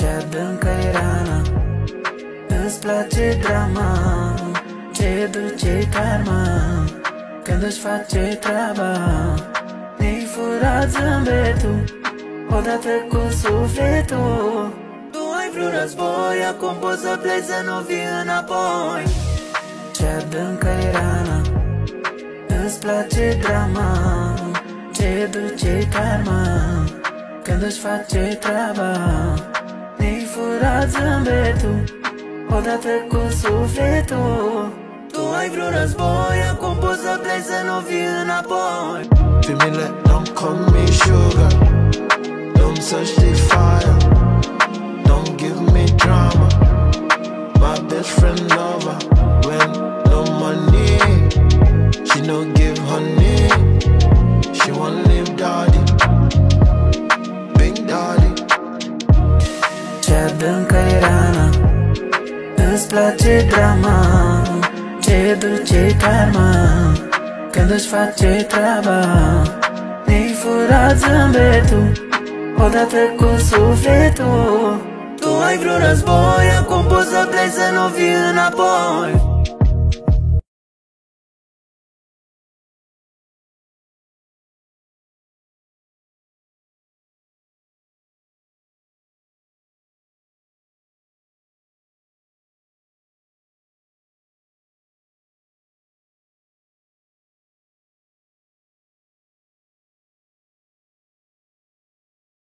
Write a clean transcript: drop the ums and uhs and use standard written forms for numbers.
Ce adâncă-i rana, îți place drama, ce duce karma când își face treaba. Ne-ai furat zâmbetul odată cu sufletul. Tu ai vrut război, acum poți să pleci, să nu vii înapoi. Ce adâncă-i rana, îți place drama, ce duce karma când își face treaba. Ne-ai furat zâmbetul odată cu sufletul. Tu ai vrut război, acum poți să pleci, să nu vii înapoi. Femeile don't call me sugar, don't touch the fire, don't give me drama. My best friend lover, when no money, she no give honey. She want live daddy, big daddy. Ce adâncă-i rana, îți place drama, ce duce karma când își face treaba. Ne-ai furat zâmbetul odată cu sufletul. Tu ai vrut război, acum poți să pleci, să nu vii înapoi.